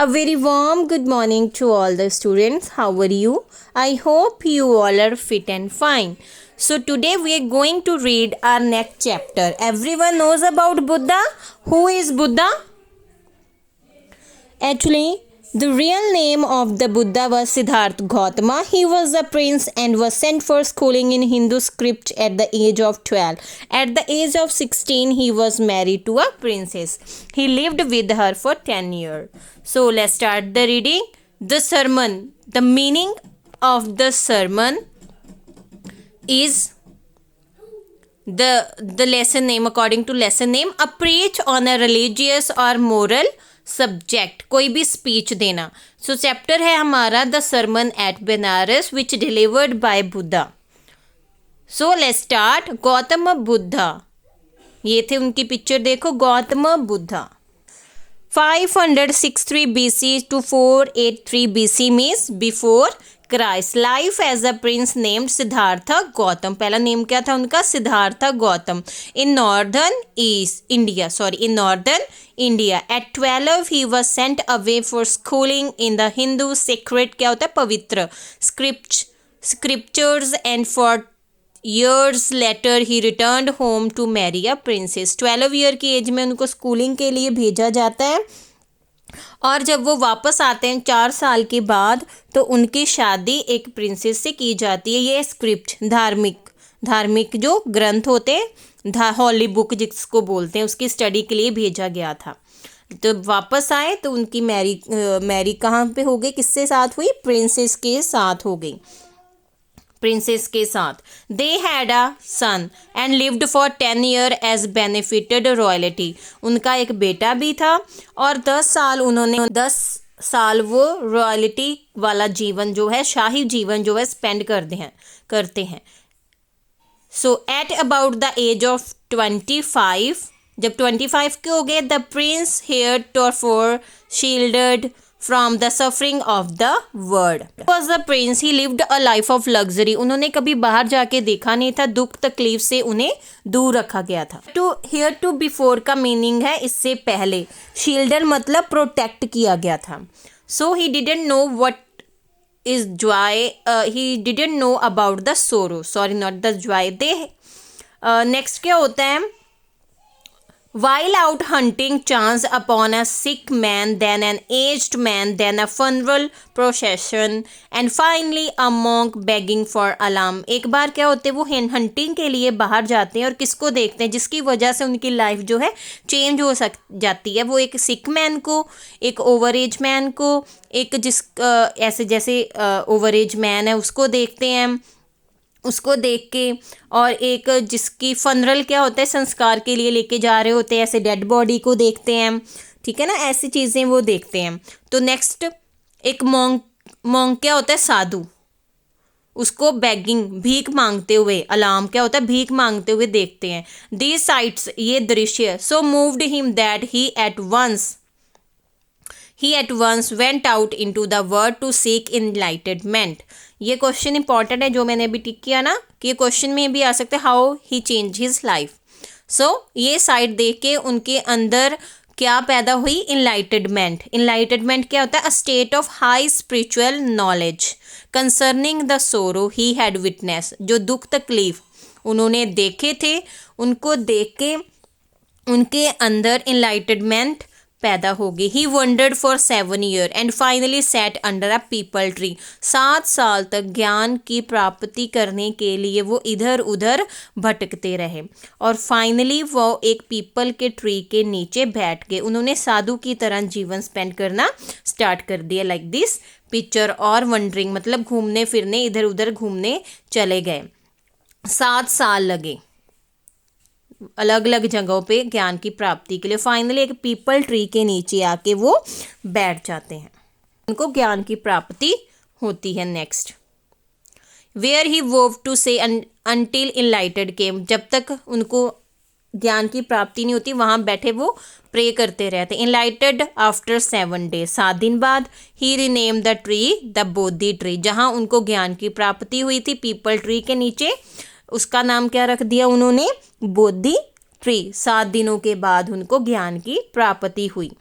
A very warm good morning to all the students. How are you? I hope you all are fit and fine. So today we are going to read our next chapter. Everyone knows about Buddha. Who is Buddha? Actually, the real name of the Buddha was Siddhartha Gautama. He was a prince and was sent for schooling in Hindu script at the age of 12. At the age of 16, he was married to a princess. He lived with her for 10 years. So let's start the reading. The sermon. The meaning of the sermon is the lesson name. According to lesson name, a preach on a religious or moral subject, कोई भी speech देना. So chapter है हमारा the sermon at Banaras which delivered by Buddha. So let's start. Gautam Buddha, ये थे उनकी picture, देखो Gautam Buddha. 563 BC to 483 BC means before Christ. Life as a prince named Siddhartha Gautam. पहला नेम क्या था उनका? Siddhartha Gautam. In northern India. At 12 he was sent away for schooling in the Hindu sacred, क्या होता है? पवित्र scriptures, and for years later he returned home to marry a princess. 12 year की as में उनको स्कूलिंग के लिए भेजा जाता है और जब वो वापस आते हैं 4 साल के बाद तो उनकी शादी एक प्रिंसेस से की जाती है. ये स्क्रिप्ट धार्मिक जो ग्रंथ होते हैं, हॉली बुक जिसको बोलते हैं, उसकी स्टडी के लिए भेजा गया था. तो वापस आए तो उनकी मैरी कहाँ पे हो गई? किससे साथ हुई? प्रिंसेस के साथ हो गई. प्रिंसेस के साथ. They had a son and lived for 10 year as benefited royalty. उनका एक बेटा भी था और 10 साल वो रॉयल्टी वाला जीवन जो है, शाही जीवन जो है, स्पेंड करते हैं. So at about the age of 25, जब 25 के हो गए, the prince heretofore shielded from the suffering of the world. Was the prince, he lived a life of luxury. उन्होंने कभी बाहर जाके देखा नहीं था, दुख तकलीफ से उन्हें दूर रखा गया था. Here to before का मीनिंग है इससे पहले. shielded मतलब प्रोटेक्ट किया गया था. So he didn't know what is joy. He didn't know about the sorrow. Sorry, not the joy. Next क्या होता है? While out hunting, chance upon a sick man, then an aged man, then a funeral procession, and finally a monk begging for alms. एक बार क्या होते हैं, वो hunting के लिए बाहर जाते हैं और किसको देखते हैं जिसकी वजह से उनकी लाइफ जो है चेंज हो जाती है. वो एक सिक मैन को, एक ओवर एज मैन को, एक ऐसे जैसे ओवर एज मैन है उसको देखते हैं, उसको देख के, और एक जिसकी फनरल क्या होता है, संस्कार के लिए लेके जा रहे होते हैं, ऐसे डेड बॉडी को देखते हैं. ठीक है ना, ऐसी चीज़ें वो देखते हैं. तो नेक्स्ट एक मॉन्क क्या होता है? साधु. उसको बेगिंग, भीख मांगते हुए, अलार्म क्या होता है? भीख मांगते हुए देखते हैं. दीज साइट्स, ये दृश्य, सो moved him that he at once went out into the world to seek enlightenment. ये क्वेश्चन इंपॉर्टेंट है जो मैंने अभी टिक किया ना, कि ये क्वेश्चन में भी आ सकते हैं, how he change his life. So ये साइड देख के उनके अंदर क्या पैदा हुई? इनलाइटनमेंट क्या होता है? A state of high spiritual knowledge concerning the सोरो ही हैड विटनेस. जो दुख तकलीफ उन्होंने देखे थे, उनको देख के उनके अंदर इनलाइटनमेंट पैदा होगी. He wandered for 7 year and finally sat under a peepal tree. 7 साल तक ज्ञान की प्राप्ति करने के लिए वो इधर उधर भटकते रहे और फाइनली वो एक पीपल के ट्री के नीचे बैठ गए. उन्होंने साधु की तरह जीवन स्पेंड करना स्टार्ट कर दिया. Like this picture. और वंडरिंग मतलब घूमने फिरने, इधर उधर घूमने चले गए. 7 साल लगे अलग अलग जगहों पे ज्ञान की प्राप्ति के लिए. फाइनली एक पीपल ट्री के नीचे आके वो बैठ जाते हैं, उनको ज्ञान की प्राप्ति होती है. Next, where he vow to stay until enlightened came. जब तक उनको ज्ञान की प्राप्ति नहीं होती वहाँ बैठे वो प्रे करते रहते. इनलाइटेड आफ्टर 7 डेज, 7 दिन बाद. He rename the tree the Bodhi tree. जहाँ उनको ज्ञान की प्राप्ति हुई थी पीपल ट्री के नीचे, उसका नाम क्या रख दिया उन्होंने? बोधि ट्री. 7 दिनों के बाद उनको ज्ञान की प्राप्ति हुई.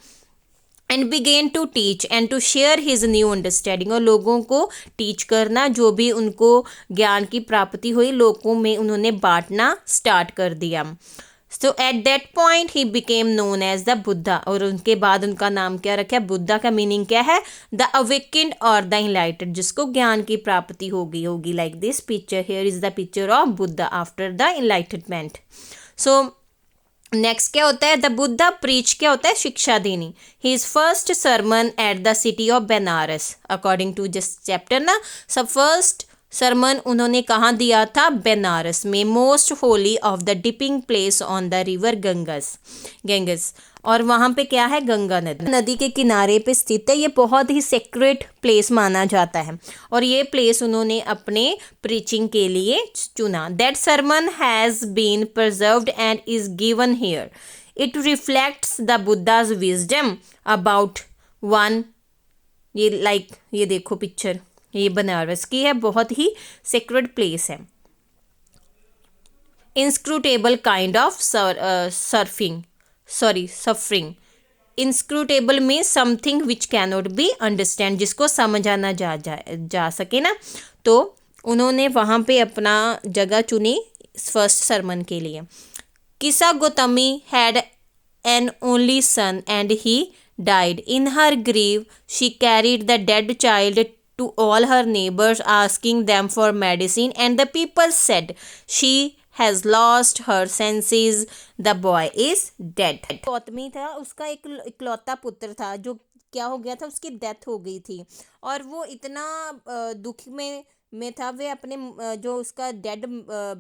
And began to teach and to share his new understanding, और लोगों को टीच करना, जो भी उनको ज्ञान की प्राप्ति हुई लोगों में उन्होंने बांटना स्टार्ट कर दिया। So at that point he became known as the Buddha, और उनके बाद उनका नाम क्या रखा? बुद्धा का मीनिंग क्या है? द अवेकेंड और द इनलाइटेड, जिसको ज्ञान की प्राप्ति होगी होगी like this picture, here is the picture of Buddha after the enlightenment. So next क्या होता है? द बुद्धा प्रीच क्या होता है? शिक्षा देनी। His first sermon at the city of Banaras, according to this chapter ना, सब फर्स्ट सरमन उन्होंने कहाँ दिया था? बनारस में, most holy of the dipping place on the river Ganges, और वहाँ पे क्या है? गंगा नदी के किनारे पे स्थित है। ये बहुत ही सेक्रेट प्लेस माना जाता है, और ये प्लेस उन्होंने अपने प्रीचिंग के लिए चुना। That sermon has been preserved and is given here. It reflects the Buddha's wisdom about one, ये देखो पिक्चर, ये बनारस की है, बहुत ही सेक्रेट प्लेस है। Inscrutable kind of suffering. Inscrutable में something which cannot be understand, जिसको समझा ना जा सके ना, तो उन्होंने वहाँ पे अपना जगह चुनी फर्स्ट सरमन के लिए। किसा Gautami had an only son and he died. In her grief, she carried the dead child to all her neighbors, asking them for medicine, and the people said, "She has lost her senses. The boy is dead." Gautami था, उसका एक इकलौता पुत्र था, जो क्या हो गया था? उसकी डेथ हो गई थी, और वो इतना दुख में था, वे अपने जो उसका डेड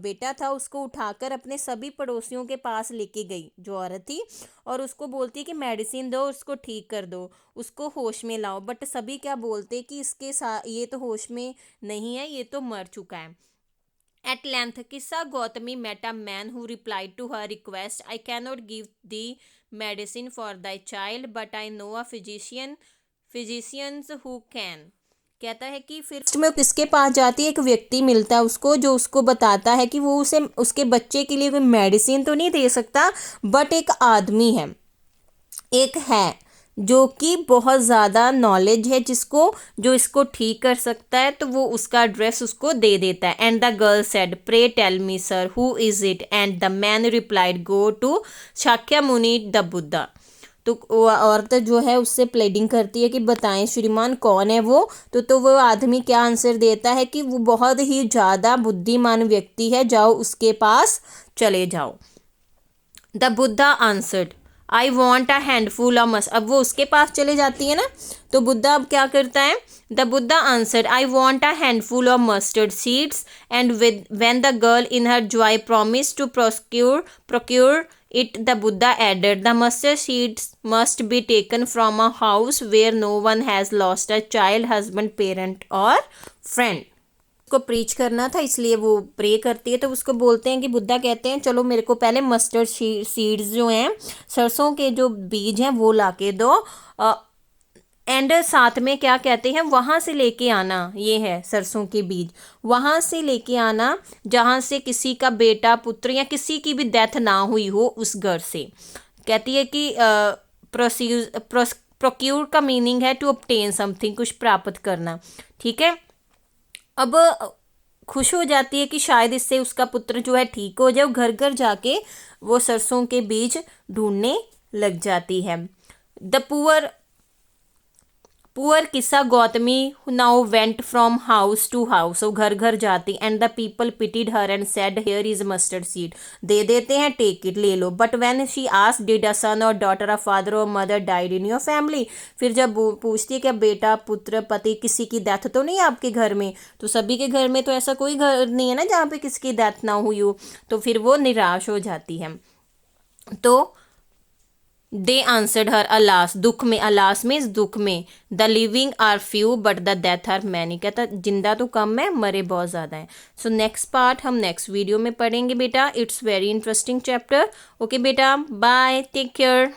बेटा था उसको उठाकर अपने सभी पड़ोसियों के पास लेके गई, जो औरत थी, और उसको बोलती है कि मेडिसिन दो, उसको ठीक कर दो, उसको होश में लाओ। बट सभी क्या बोलते कि इसके साथ ये तो होश में नहीं है, ये तो मर चुका है। At length, Kissa Gautami met a man who replied to her request, "I cannot give thee medicine for thy child, but I know a physicians who can." कहता है कि फिर में किसके पास जाती है? एक व्यक्ति मिलता है उसको, जो उसको बताता है कि वो उसे उसके बच्चे के लिए कोई मेडिसिन तो नहीं दे सकता, बट एक आदमी है, एक है जो कि बहुत ज़्यादा नॉलेज है, जो इसको ठीक कर सकता है, तो वो उसका एड्रेस उसको दे देता है। And the girl said, "pray tell me sir, who is it?" And the man replied, "go to Shakyamuni the Buddha." तो औरत जो है उससे प्लेडिंग करती है कि बताएं श्रीमान कौन है वो, तो वो आदमी क्या आंसर देता है कि वो बहुत ही ज़्यादा बुद्धिमान व्यक्ति है, जाओ उसके पास चले जाओ। The Buddha answered, "I want a handful of must." अब वो उसके पास चले जाती है ना, तो बुद्धा अब क्या करता है? The Buddha answered, "I want a handful of mustard seeds." And when the girl in her joy promise to procure it, the Buddha added, "The mustard seeds must be taken from a house where no one has lost a child, husband, parent or friend." को preach करना था, इसलिए वो pray करती है, तो उसको बोलते हैं कि बुद्धा कहते हैं, चलो मेरे को पहले मस्टर्ड सीड्स जो हैं, सरसों के जो बीज हैं, वो ला के दो, एंड साथ में क्या कहते हैं, वहाँ से लेके आना, ये है सरसों के बीज, वहाँ से लेके आना जहाँ से किसी का बेटा, पुत्र या किसी की भी डेथ ना हुई हो उस घर से। कहती है कि प्रोक्यूर का मीनिंग है टू ऑब्टेन समथिंग, कुछ प्राप्त करना, ठीक है। अब खुश हो जाती है कि शायद इससे उसका पुत्र जो है ठीक हो जाए, घर घर जाके वो सरसों के बीज ढूंढने लग जाती है। The poor Kisa Gotami now went from house to house, वो घर घर जाती, and the people pitied her and said, "here is mustard seed." दे देते हैं, टेक इट, ले लो। But when she asked, "did a son or daughter, a father or mother died in your family?" फिर जब पूछती है कि बेटा, पुत्र, पति, किसी की डेथ तो नहीं है आपके घर में, तो सभी के घर में तो ऐसा कोई घर नहीं है ना जहाँ पे किसी की डेथ ना हुई हो, तो फिर वो निराश हो जाती है। तो दे आंसर्ड हर, "अलास," दुख में, अलास मीन्स दुख में, "the living are few but the death are many." कहता जिंदा तो कम है, मरे बहुत ज़्यादा हैं। सो नेक्स्ट पार्ट हम नेक्स्ट वीडियो में पढ़ेंगे बेटा। It's very interesting chapter. Okay बेटा, बाय, टेक केयर।